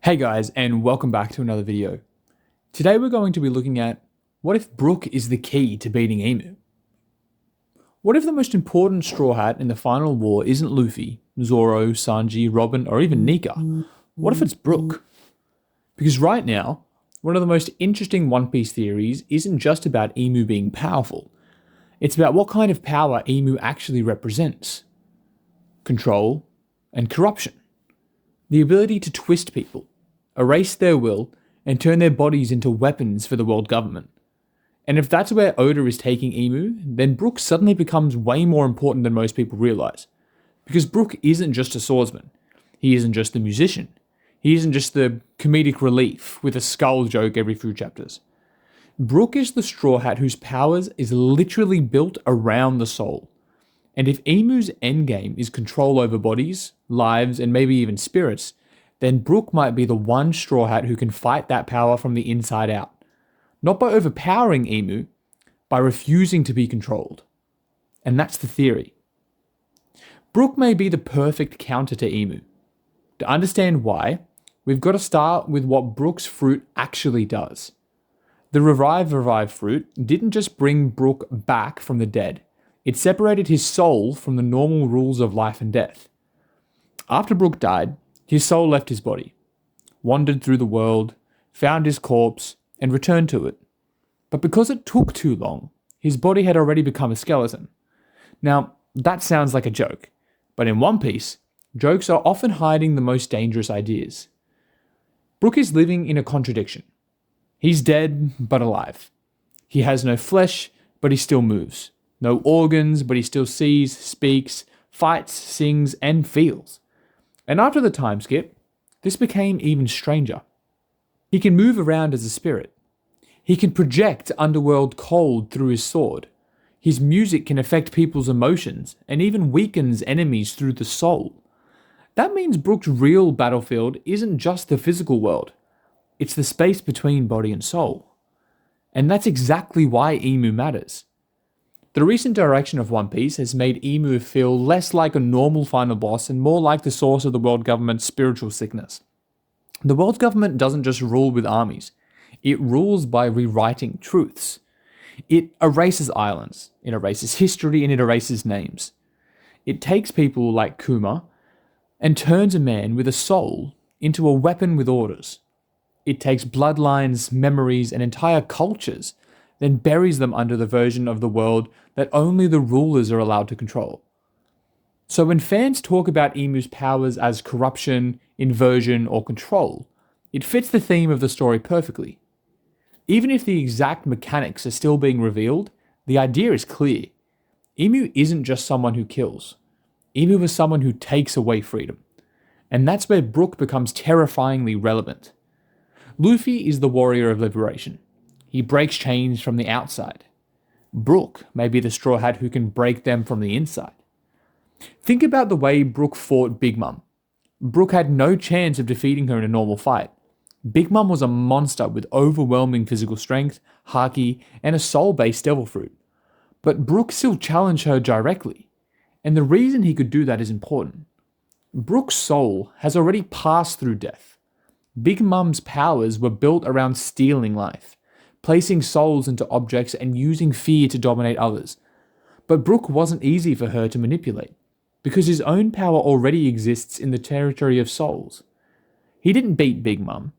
Hey guys, and welcome back to another video. Today we're going to be looking at what if Brook is the key to beating Emu? What if the most important Straw Hat in the final war isn't Luffy, Zoro, Sanji, Robin, or even Nika? What if it's Brook? Because right now, one of the most interesting One Piece theories isn't just about Emu being powerful. It's about what kind of power Emu actually represents. Control and corruption. The ability to twist people, erase their will, and turn their bodies into weapons for the world government. And if that's where Oda is taking Emu, then Brook suddenly becomes way more important than most people realize. Because Brook isn't just a swordsman. He isn't just the musician. He isn't just the comedic relief with a skull joke every few chapters. Brook is the Straw Hat whose powers is literally built around the soul. And if Emu's endgame is control over bodies, lives, and maybe even spirits, then Brook might be the one Straw Hat who can fight that power from the inside out. Not by overpowering Emu, by refusing to be controlled. And that's the theory. Brook may be the perfect counter to Emu. To understand why, we've got to start with what Brook's fruit actually does. The Revive fruit didn't just bring Brook back from the dead. It separated his soul from the normal rules of life and death. After Brook died, his soul left his body, wandered through the world, found his corpse, and returned to it. But because it took too long, his body had already become a skeleton. Now, that sounds like a joke, but in One Piece, jokes are often hiding the most dangerous ideas. Brook is living in a contradiction. He's dead, but alive. He has no flesh, but he still moves. No organs, but he still sees, speaks, fights, sings, and feels. And after the time skip, this became even stranger. He can move around as a spirit. He can project underworld cold through his sword. His music can affect people's emotions and even weakens enemies through the soul. That means Brook's real battlefield isn't just the physical world. It's the space between body and soul. And that's exactly why Emu matters. The recent direction of One Piece has made Emu feel less like a normal final boss and more like the source of the world government's spiritual sickness. The world government doesn't just rule with armies. It rules by rewriting truths. It erases islands, it erases history, and it erases names. It takes people like Kuma and turns a man with a soul into a weapon with orders. It takes bloodlines, memories, and entire cultures, then buries them under the version of the world that only the rulers are allowed to control. So when fans talk about Emu's powers as corruption, inversion, or control, it fits the theme of the story perfectly. Even if the exact mechanics are still being revealed, the idea is clear. Emu isn't just someone who kills. Emu is someone who takes away freedom. And that's where Brook becomes terrifyingly relevant. Luffy is the warrior of liberation. He breaks chains from the outside. Brook may be the Straw Hat who can break them from the inside. Think about the way Brook fought Big Mom. Brook had no chance of defeating her in a normal fight. Big Mom was a monster with overwhelming physical strength, haki, and a soul-based devil fruit. But Brook still challenged her directly. And the reason he could do that is important. Brook's soul has already passed through death. Big Mom's powers were built around stealing life, placing souls into objects and using fear to dominate others. But Brook wasn't easy for her to manipulate, because his own power already exists in the territory of souls. He didn't beat Big Mom,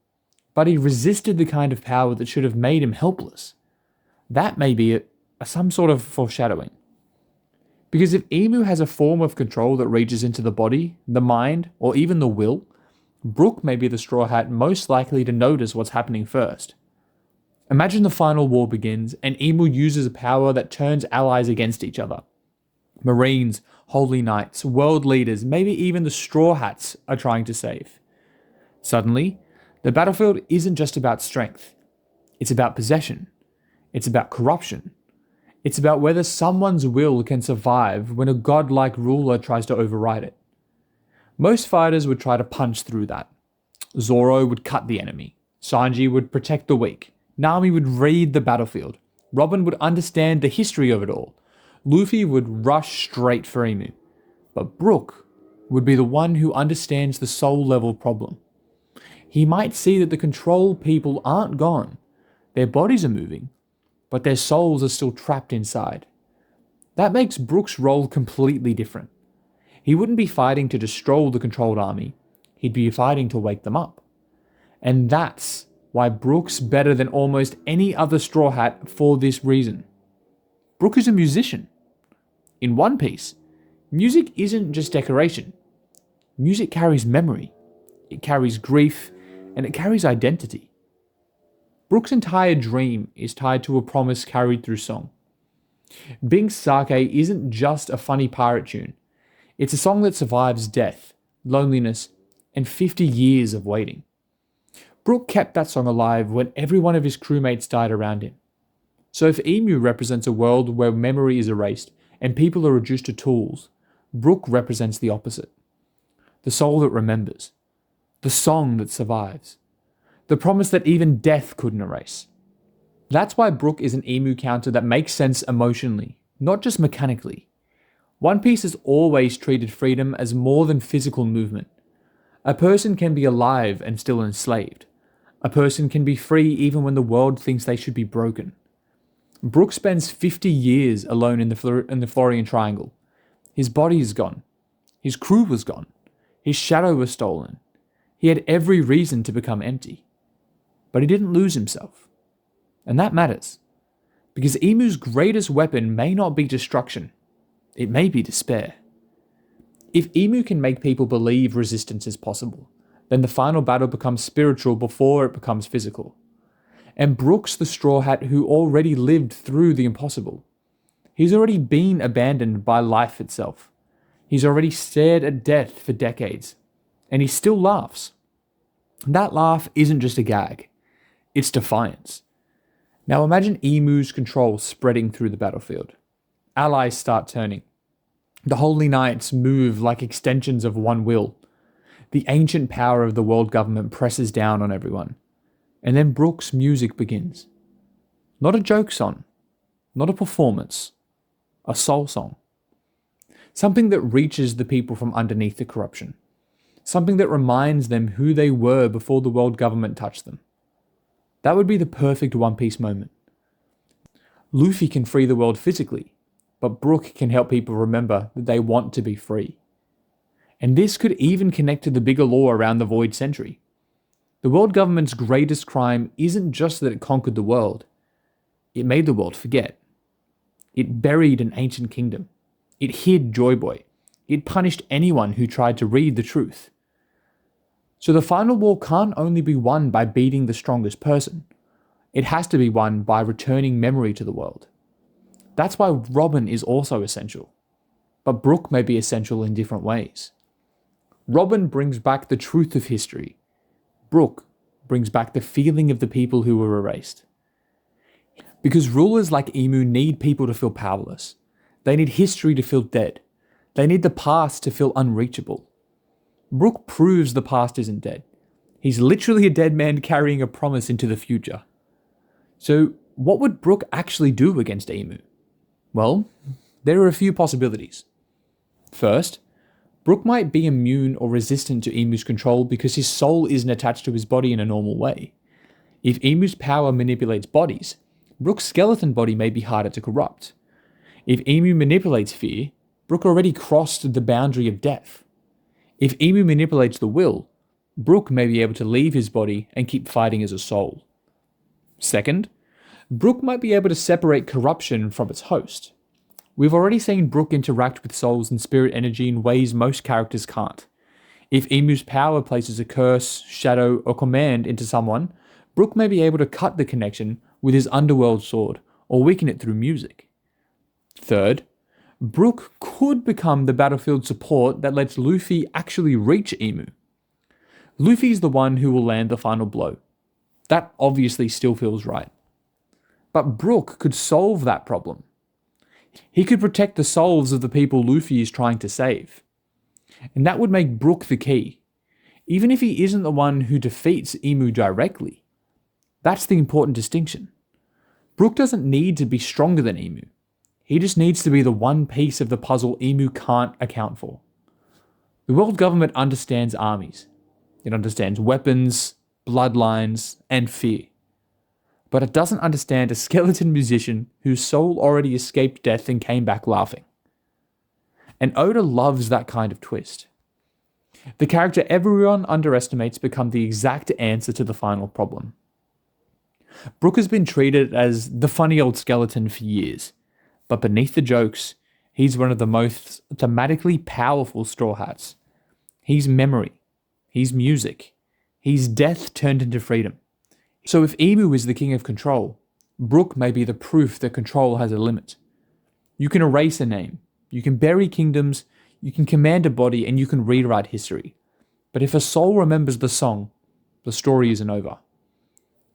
but he resisted the kind of power that should have made him helpless. That may be some sort of foreshadowing. Because if Emu has a form of control that reaches into the body, the mind, or even the will, Brook may be the Straw Hat most likely to notice what's happening first. Imagine the final war begins and Emu uses a power that turns allies against each other. Marines, holy knights, world leaders, maybe even the Straw Hats are trying to save. Suddenly, the battlefield isn't just about strength. It's about possession. It's about corruption. It's about whether someone's will can survive when a godlike ruler tries to override it. Most fighters would try to punch through that. Zoro would cut the enemy. Sanji would protect the weak. Nami would read the battlefield. Robin would understand the history of it all. Luffy would rush straight for Emu. But Brook would be the one who understands the soul level problem. he might see that the control people aren't gone. Their bodies are moving, but their souls are still trapped inside. That makes Brook's role completely different. He wouldn't be fighting to destroy the controlled army, he'd be fighting to wake them up. And that's why Brook's better than almost any other Straw Hat for this reason. Brook is a musician. In One Piece, music isn't just decoration. Music carries memory, it carries grief, and it carries identity. Brook's entire dream is tied to a promise carried through song. Being Sake isn't just a funny pirate tune. It's a song that survives death, loneliness, and 50 years of waiting. Brook kept that song alive when every one of his crewmates died around him. So if Imu represents a world where memory is erased and people are reduced to tools, Brook represents the opposite. The soul that remembers. The song that survives. The promise that even death couldn't erase. That's why Brook is an Imu counter that makes sense emotionally, not just mechanically. One Piece has always treated freedom as more than physical movement. A person can be alive and still enslaved. A person can be free even when the world thinks they should be broken. Brook spends 50 years alone in the Florian Triangle. His body is gone. His crew was gone. His shadow was stolen. He had every reason to become empty. But he didn't lose himself. And that matters. Because Imu's greatest weapon may not be destruction. It may be despair. If Imu can make people believe resistance is possible, then the final battle becomes spiritual before it becomes physical. And Brook's the Straw Hat who already lived through the impossible. He's already been abandoned by life itself. He's already stared at death for decades. And he still laughs. That laugh isn't just a gag. It's defiance. Now imagine Imu's control spreading through the battlefield. Allies start turning. The Holy Knights move like extensions of one will. The ancient power of the world government presses down on everyone. And then Brook's music begins. Not a joke song. Not a performance. A soul song. Something that reaches the people from underneath the corruption. Something that reminds them who they were before the world government touched them. That would be the perfect One Piece moment. Luffy can free the world physically, but Brook can help people remember that they want to be free. And this could even connect to the bigger law around the Void Century. The world government's greatest crime isn't just that it conquered the world. It made the world forget. It buried an ancient kingdom. It hid Joy Boy. It punished anyone who tried to read the truth. So the final war can't only be won by beating the strongest person. It has to be won by returning memory to the world. That's why Robin is also essential. But Brook may be essential in different ways. Robin brings back the truth of history. Brook brings back the feeling of the people who were erased. Because rulers like Imu need people to feel powerless. They need history to feel dead. They need the past to feel unreachable. Brook proves the past isn't dead. He's literally a dead man carrying a promise into the future. So what would Brook actually do against Imu? Well, there are a few possibilities. First, Brook might be immune or resistant to Imu's control because his soul isn't attached to his body in a normal way. If Imu's power manipulates bodies, Brook's skeleton body may be harder to corrupt. If Imu manipulates fear, Brook already crossed the boundary of death. If Imu manipulates the will, Brook may be able to leave his body and keep fighting as a soul. Second, Brook might be able to separate corruption from its host. We've already seen Brook interact with souls and spirit energy in ways most characters can't. If Imu's power places a curse, shadow, or command into someone, Brook may be able to cut the connection with his underworld sword or weaken it through music. Third, Brook could become the battlefield support that lets Luffy actually reach Imu. Luffy's the one who will land the final blow. That obviously still feels right. But Brook could solve that problem. He could protect the souls of the people Luffy is trying to save. And that would make Brook the key, even if he isn't the one who defeats Imu directly. That's the important distinction. Brook doesn't need to be stronger than Imu. He just needs to be the one piece of the puzzle Imu can't account for. The world government understands armies. It understands weapons, bloodlines, and fear. But it doesn't understand a skeleton musician whose soul already escaped death and came back laughing. And Oda loves that kind of twist. The character everyone underestimates becomes the exact answer to the final problem. Brook has been treated as the funny old skeleton for years, but beneath the jokes, he's one of the most thematically powerful Straw Hats. He's memory. He's music. He's death turned into freedom. So if Imu is the king of control, Brook may be the proof that control has a limit. You can erase a name, you can bury kingdoms, you can command a body, and you can rewrite history. But if a soul remembers the song, the story isn't over.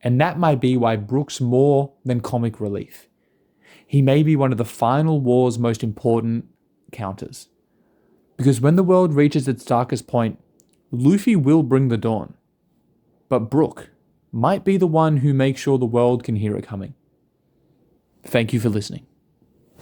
And that might be why Brook's more than comic relief. He may be one of the final war's most important counters. Because when the world reaches its darkest point, Luffy will bring the dawn. But Brook might be the one who makes sure the world can hear it coming. Thank you for listening.